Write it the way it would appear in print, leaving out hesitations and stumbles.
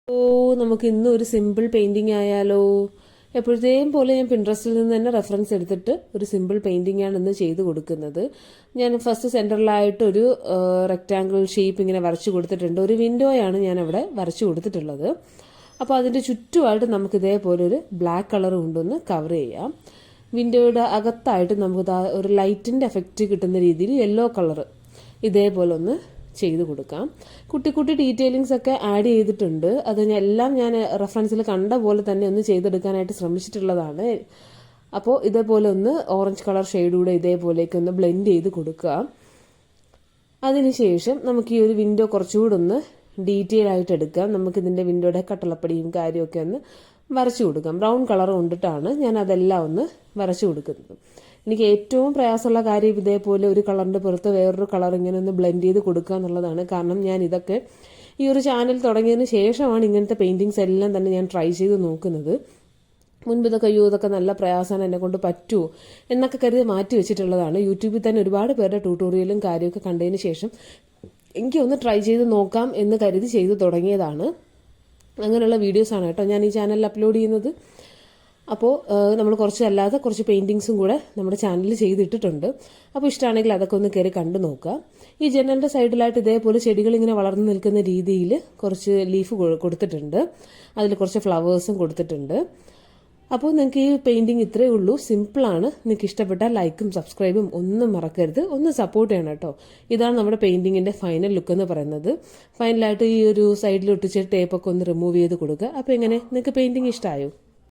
നമുക്ക് ഇന്ന് ഒരു സിമ്പിൾ പെയിന്റിംഗ് ആയാലോ? എപ്പോഴത്തെയും പോലെ ഞാൻ പിൻട്രസ്റ്റിൽ നിന്ന് തന്നെ റെഫറൻസ് എടുത്തിട്ട് ഒരു സിമ്പിൾ പെയിന്റിംഗ് ആണ് ഇന്ന് ചെയ്ത് കൊടുക്കുന്നത്. ഞാൻ ഫസ്റ്റ് സെൻറ്ററിലായിട്ട് ഒരു റെക്റ്റാങ്കിൾ ഷേപ്പ് ഇങ്ങനെ വരച്ചു കൊടുത്തിട്ടുണ്ട്. ഒരു വിൻഡോയാണ് ഞാൻ അവിടെ വരച്ചു കൊടുത്തിട്ടുള്ളത്. അപ്പോൾ അതിൻ്റെ ചുറ്റുമായിട്ട് നമുക്ക് ഇതേപോലെ ഒരു ബ്ലാക്ക് കളർ കൊണ്ടൊന്ന് കവർ ചെയ്യാം. വിൻഡോയുടെ അകത്തായിട്ട് നമുക്ക് ഒരു ലൈറ്റിൻ്റെ എഫക്റ്റ് കിട്ടുന്ന രീതിയിൽ യെല്ലോ കളർ ഇതേപോലെ ഒന്ന് ചെയ്ത് കൊടുക്കാം. കുട്ടി കുട്ടി ഡീറ്റെയിലിങ്സ് ഒക്കെ ആഡ് ചെയ്തിട്ടുണ്ട്. അത് എല്ലാം ഞാൻ റെഫറൻസിൽ കണ്ട പോലെ തന്നെ ഒന്ന് ചെയ്തെടുക്കാനായിട്ട് ശ്രമിച്ചിട്ടുള്ളതാണ്. അപ്പോൾ ഇതേപോലെ ഒന്ന് ഓറഞ്ച് കളർ ഷെയ്ഡൂടെ ഇതേപോലെയൊക്കെ ഒന്ന് ബ്ലെൻഡ് ചെയ്ത് കൊടുക്കുക. അതിനുശേഷം നമുക്ക് ഈ ഒരു വിൻഡോ കുറച്ചുകൂടെ ഒന്ന് ഡീറ്റെയിൽ ആയിട്ട് എടുക്കാം. നമുക്കിതിൻ്റെ വിൻഡോയുടെ കട്ടളപ്പടിയും കാര്യമൊക്കെ ഒന്ന് വരച്ചു കൊടുക്കാം. ബ്രൗൺ കളർ കൊണ്ടിട്ടാണ് ഞാൻ അതെല്ലാം ഒന്ന് വരച്ചു കൊടുക്കുന്നത്. എനിക്ക് ഏറ്റവും പ്രയാസമുള്ള കാര്യം ഇതേപോലെ ഒരു കളറിൻ്റെ പുറത്ത് വേറൊരു കളർ ഇങ്ങനെ ഒന്ന് ബ്ലെൻഡ് ചെയ്ത് കൊടുക്കുക എന്നുള്ളതാണ്. കാരണം ഞാൻ ഇതൊക്കെ ഈ ഒരു ചാനൽ തുടങ്ങിയതിന് ശേഷമാണ് ഇങ്ങനത്തെ പെയിൻറ്റിങ്സ് എല്ലാം തന്നെ ഞാൻ ട്രൈ ചെയ്ത് നോക്കുന്നത്. മുൻപ് ഇതൊക്കെ നല്ല പ്രയാസമാണ്, എന്നെ കൊണ്ട് പറ്റുമോ എന്നൊക്കെ കരുതി മാറ്റി വെച്ചിട്ടുള്ളതാണ്. യൂട്യൂബിൽ തന്നെ ഒരുപാട് പേരുടെ ട്യൂട്ടോറിയലും കാര്യമൊക്കെ കണ്ടതിന് ശേഷം എനിക്കൊന്ന് ട്രൈ ചെയ്ത് നോക്കാം എന്ന് കരുതി ചെയ്ത് തുടങ്ങിയതാണ്. അങ്ങനെയുള്ള വീഡിയോസാണ് കേട്ടോ ഞാൻ ഈ ചാനലിൽ അപ്ലോഡ് ചെയ്യുന്നത്. അപ്പോൾ നമ്മൾ കുറച്ച് പെയിൻറ്റിങ്സും കൂടെ നമ്മുടെ ചാനലിൽ ചെയ്തിട്ടിട്ടുണ്ട്. അപ്പോൾ ഇഷ്ടമാണെങ്കിൽ അതൊക്കെ ഒന്ന് കയറി കണ്ടു നോക്കുക. ഈ ജനലിൻ്റെ സൈഡിലായിട്ട് ഇതേപോലെ ചെടികൾ ഇങ്ങനെ വളർന്നു നിൽക്കുന്ന രീതിയിൽ കുറച്ച് ലീഫ് കൊടുത്തിട്ടുണ്ട്. അതിൽ കുറച്ച് ഫ്ലവേഴ്സും കൊടുത്തിട്ടുണ്ട്. അപ്പോൾ നിങ്ങൾക്ക് ഈ പെയിൻറ്റിങ് ഇത്രയേ ഉള്ളൂ, സിമ്പിളാണ്. നിങ്ങൾക്ക് ഇഷ്ടപ്പെട്ടാൽ ലൈക്കും സബ്സ്ക്രൈബും ഒന്നും മറക്കരുത്, ഒന്ന് സപ്പോർട്ട് ചെയ്യണം കേട്ടോ. ഇതാണ് നമ്മുടെ പെയിൻറ്റിങ്ങിൻ്റെ ഫൈനൽ ലുക്ക് എന്ന് പറയുന്നത്. ഫൈനലായിട്ട് ഈ ഒരു സൈഡിൽ ഒട്ടിച്ച ടേപ്പൊക്കെ ഒന്ന് റിമൂവ് ചെയ്ത് കൊടുക്കുക. അപ്പോൾ എങ്ങനെ നിങ്ങൾക്ക് പെയിൻറ്റിങ് ഇഷ്ടമായോ?